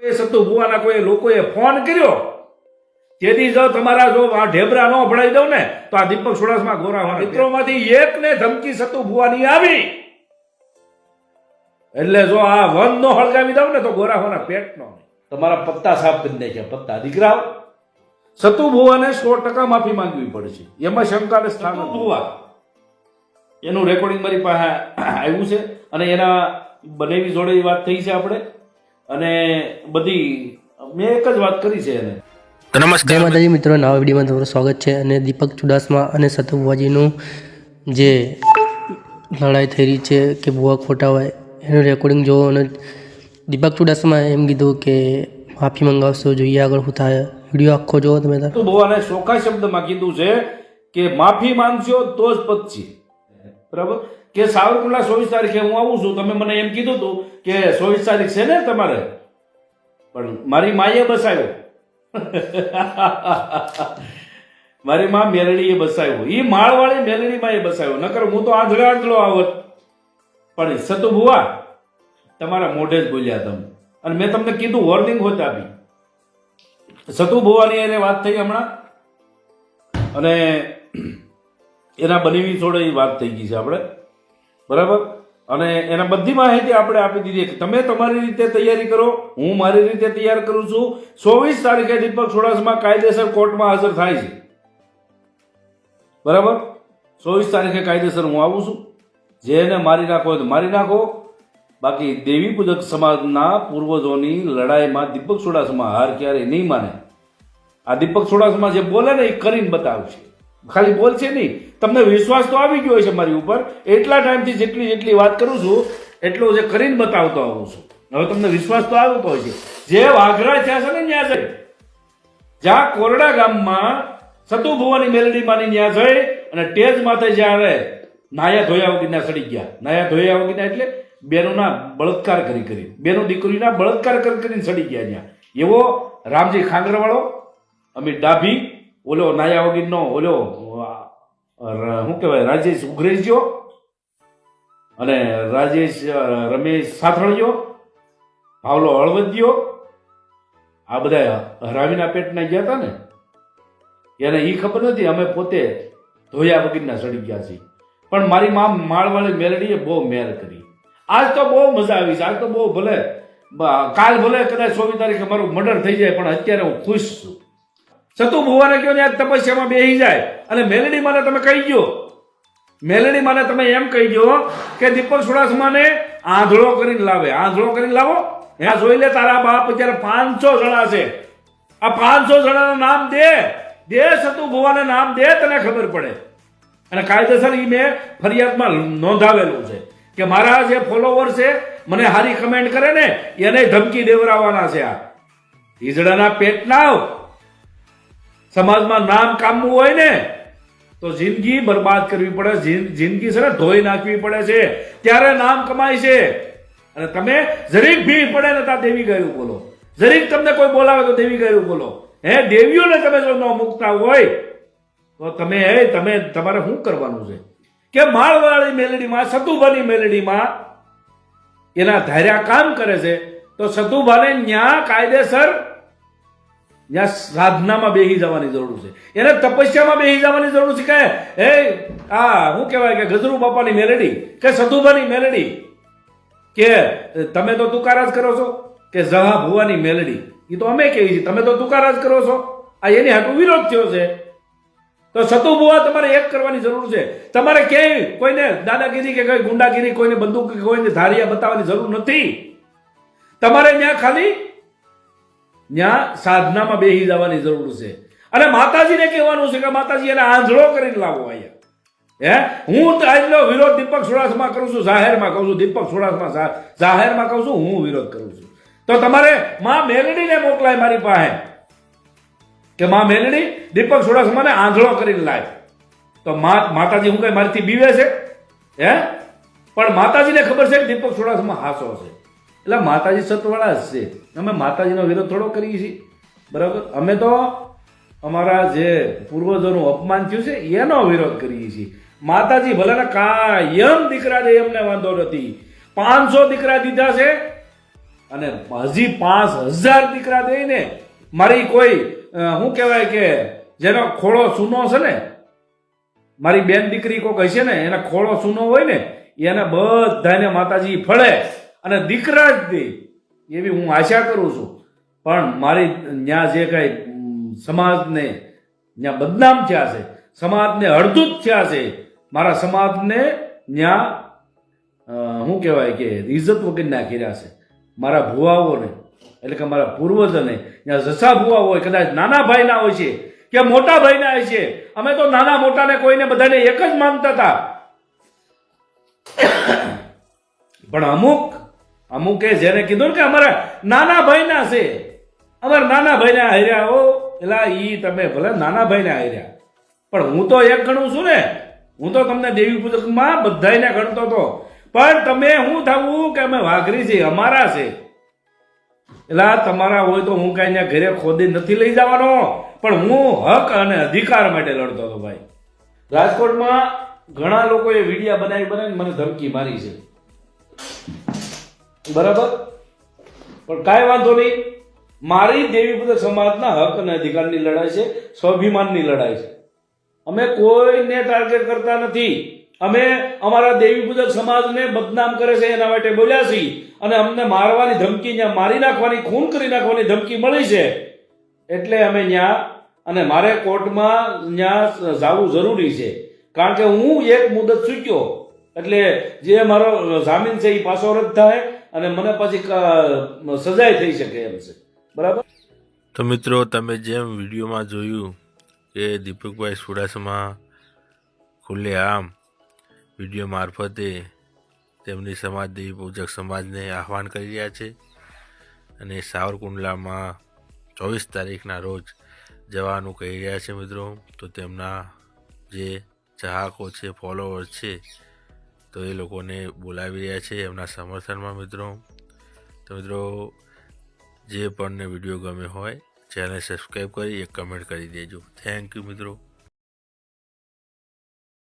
એ સતુ ભુવાના કોઈ લોકોએ ફોન કર્યો, તેથી જો તમારા જો આ ઢેબરા ન ભણાઈ દઉં ને તો આ દીપક સુડાસમા ગોરા મિત્રોમાંથી એકને ધમકી સતુ ભુવાની આવી, એટલે જો આ વન નો હળગાવી દઉં ને તો ગોરાહોના પેટનો તમારા પત્તા સાફ કરી નાખ્યા. પત્તા દીકરાઓ, સતુ ભુવાને 100% માફી માંગવી પડશે, એમાં શંકાને સ્થાન. ભુવા એનું રેકોર્ડિંગ મારી પાસે આવ્યું છે અને એના બનેવી જોડે વાત થઈ છે આપણે, અને બધી મેં એક જ વાત કરી છે એને. નમસ્કાર માતાજી મિત્રો, નવા વિડીયોમાં તમારું સ્વાગત છે. અને દીપક ચુડાસમા અને સતુ ભુવાજીનું જે લડાઈ થઈ રહી છે કે ભુવા ખોટા હોય એનું રેકોર્ડિંગ જોવો, અને દીપક ચુડાસમાએ એમ કીધું કે માફી મંગાવશો, જોઈએ આગળ શું થાય. વિડીયો આખો જોવો તમે. સતુ ભુવાને ચોખ્ખા શબ્દમાં કીધું છે કે માફી માંગશો તો જ પતશે, બરાબર? કે સાવરકુંડલા 24 તારીખે હું આવું છું, તમે મને એમ કીધું હતું કે 24 તારીખ છે ને તમારે, પણ મારી માએ બસાવ્યો મારી માં મેલડીએ બસાવ્યો, એ માળવાળી મેલડી માએ બસાવ્યો, નકર હું તો આંધળો આવત. પણ સતુ ભુવા તમારા મોઢે જ બોલ્યા તમે, અને મેં તમને કીધું, વોર્નિંગ હોત આપી. સતુ ભુવાની એને વાત થઈ હમણાં, અને એના બનેવી થોડી વાત થઈ ગઈ છે આપણે, બરાબર? અને એના બધી માહિતી આપણે આપી દીધી કે તમે તમારી રીતે તૈયારી કરો, હું મારી રીતે તૈયાર કરું છું. 24 તારીખે દીપક સુડાસમા કાયદેસર કોર્ટમાં હાજર થાય છે, બરાબર? 24 તારીખે કાયદેસર હું આવું છું. જેને મારી નાખો હોય તો મારી નાખો, બાકી દેવી પૂજક સમાજના પૂર્વજોની લડાઈમાં દીપક સુડાસમા હાર ક્યારેય નહીં માને. આ દીપક સુડાસમા જે બોલે ને એ કરીને બતાવશે, ખાલી બોલશે નહીં. તમને વિશ્વાસ તો આવી ગયો છે મારી ઉપર, એટલા ટાઈમથી જેટલી વાત કરું છું એટલો જે કરીને બતાવતો આવું છું. હવે તમને વિશ્વાસ તો આવતો હોય છે. જે વાઘરા થયા છે ને ત્યાં જઈ, જ્યાં કોરડા ગામમાં સતુ ભુવાની મેલડી માની ત્યાં જઈ અને ટેજ માથે જ્યારે નાયા ધોયા વગીના સડી ગયા, નાયા ધોયા વગીના એટલે બેનોના બળાત્કાર કરી બેનો દીકરીના બળાત્કાર કરીને સડી ગયા. ત્યાં એવો રામજી ખાંગરવાળો, અમિત ડાભી, ઓલો નાયા વગીરનો ઓલો શું કહેવાય રાજેશ ઉઘરેજીઓ, અને રમેશ સાથળિયો, ભાવલો હળવદિયો, આ બધા હરાવીના પેટના ગયા હતા ને, એને એ ખબર નથી. અમે પોતે ધોયા વગીરના સડી ગયા છીએ. પણ મારી માં માળવાળી મેલડીએ બહુ મેર કરી. આજ તો બહુ મજા આવી છે. આજ તો બહુ, ભલે કાલ ભલે કદાચ 24 તારીખે મારું મર્ડર થઈ જાય, પણ અત્યારે હું ખુશ છું. સતુ ભુવાને કહો ને તપસ્યામાં બેસી જાય, અને મેલડી માને તમે કહી ગયો, મેલડી માને તમે એમ કહી ગયો કે દીપક સુડાસમાને આંધળો કરીને લાવે, આંધળો કરીને લાવો. ત્યાં જોઈ લે તારા બાપ અત્યારે 500 જણા છે, આ 500 જણાના નામ દે સતુ ભુવાને નામ દે, તને ખબર પડે. અને કાયદેસર એ મેં ફરિયાદમાં નોંધાવેલું છે કે મારા જે ફોલોવર છે મને હારી કમેન્ટ કરે ને એને ધમકી દેવરાવાના છે. આ ઈજડાના પેટના સમાજમાં નામ કામવું હોય ને તો જિંદગી બરબાદ કરવી પડે, જિંદગી છે ને ધોઈ નાખવી પડે છે, ત્યારે નામ કમાય છે. અને તમે જરીક ભીડ પડે ને ત્યાં દેવી ગાયું બોલો, જરીક તમને કોઈ બોલાવે તો દેવી ગાયું બોલો. હે દેવીઓને તમે જો ન મૂકતા હોય તો તમે તમારે શું કરવાનું છે? કે માળવાળી મેલડીમાં, સતુભાની મેલડીમાં એના ધાર્યા કામ કરે છે, તો સતુભાને ન્યા કાયદેસર ત્યાં સાધનામાં બેસી જવાની જરૂર છે, એને તપસ્યામાં બેસી જવાની જરૂર છે. કે શું કહેવાય કે ગજરુ બાપાની મેલડી કે સતુભાની મેલડી, કે તમે તો તુકારા જ કરો છો, કે જહા ભુવાની મેલડી, એ તો અમે કહીએ છીએ, તમે તો તુકારા જ કરો છો. આ એની હાટુ વિરોધ થયો છે. તો સતુ ભુવા તમારે એક કરવાની જરૂર છે. તમારે ક્યાંય કોઈને દાદાગીરી કે કઈ ગુંડાગીરી, કોઈને બંદૂક કે કોઈને ધારિયા બતાવવાની જરૂર નથી. તમારે ત્યાં ખાલી ત્યાં સાધનામાં બેસી જવાની જરૂર છે. અને માતાજીને કહેવાનું છે કે માતાજી એને આંધળો કરીને લાવો અહીંયા. હું આજનો વિરોધ દીપક સુડાસમા કરું છું, જાહેરમાં કહું છું. દીપક સુડાસમા જાહેરમાં કહું છું, હું વિરોધ કરું છું. તો તમારે માં મેલડીને મોકલાય મારી પાસે કે માં મેલડી દીપક સુડાસમાને આંધળો કરીને લાય. તો માતાજી હું કઈ મારીથી બીવે છે? પણ માતાજીને ખબર છે કે દીપક સુડાસમા હાસો છે, એટલે માતાજી સતવાળા જ છે. અમે માતાજીનો વિરોધ થોડો કરીએ છીએ, બરાબર? અમે તો અમારા જે પૂર્વજોનું અપમાન થયું છે એનો વિરોધ કરીએ છીએ. માતાજી ભલે ને કાયમ દીકરા દે, એમને વાંધો નથી. 500 દીકરા દીધા છે, અને હજી 5,000 દીકરા દઈને મારી કોઈ શું કહેવાય કે જેનો ખોળો સૂનો છે ને, મારી બેન દીકરી કોઈક હશે ને એના ખોળો સૂનો હોય ને એને બધાને માતાજી ફળે અને દીકરા જ દે એવી હું આશા કરું છું. પણ મારી ત્યાં જે કઈ સમાજને ત્યાં બદનામ થયા છે, સમાજને અડધૂત થયા છે, મારા સમાજને ત્યાં શું કહેવાય કે ઇજ્જત વગર નાખી રહ્યા છે. મારા ભુવાઓને એટલે કે મારા પૂર્વજોને ત્યાં જસા ભુવા હોય, કદાચ નાના ભાઈના હોય છે કે મોટા ભાઈના હોય છે. અમે તો નાના મોટાને કોઈને બધાને એક જ માનતા હતા. પણ અમુકે જેને કીધું કે અમારા નાના ભાઈના છે, અમારા નાના ભાઈના હાર્યા હો, એલા ઈ તમે ભલે નાના ભાઈના હાર્યા, પણ હું તો એક ગણું છું ને. હું તો તમને દેવી પૂજકમાં બધાને ગણતો હતો. પણ તમે હું થવું કે અમે વાઘરી છે, અમારા છે. એલા તમારા હોય તો હું કઈ ઘરે ખોદી નથી લઈ જવાનો, પણ હું હક અને અધિકાર માટે લડતો હતો ભાઈ. રાજકોટમાં ઘણા લોકોએ વિડીયા બનાવીને મને ધમકી મારી છે, બરાબર, પણ કાંઈ વાંધો નહીં. મારી દેવી પૂજક સમાજના હક અને અધિકારની લડાઈ છે, સ્વાભિમાનની લડાઈ છે. અમે કોઈને ટાર્ગેટ કરતા નથી. અમે અમારા દેવી પૂજક સમાજને બદનામ કરે છે એના માટે બોલ્યા છીએ, અને અમને મારવાની ધમકી, ત્યાં મારી નાખવાની, ખૂન કરી નાખવાની ધમકી મળી છે. એટલે અમે ત્યાં, અને મારે કોર્ટમાં ત્યાં જવું જરૂરી છે, કારણ કે હું એક મુદત ચૂક્યો એટલે જે મારો જામીન છે એ પાછો રદ થાય અને મને પછી સજાય થઈ શકે એમ છે, બરાબર. તો મિત્રો, તમે જેમ વિડીયોમાં જોયું કે દીપકભાઈ ચુડાસમા ખુલ્લેઆમ વિડીયો મારફતે તેમની સમાજ દેવી પૂજક સમાજને આહવાન કરી રહ્યા છે અને સાવરકુંડલામાં 24 તારીખના રોજ જવાનું કહી રહ્યા છે મિત્રો. તો તેમના જે ચાહકો છે, ફોલોવર્સ છે, તો એ લોકોને બોલાવી રહ્યા છે એમના સમર્થનમાં મિત્રો. તો મિત્રો, જે પણ વિડીયો ગમે હોય ચેનલ સબસ્ક્રાઈબ કરી એક કમેન્ટ કરી દેજો. થેન્ક યુ મિત્રો.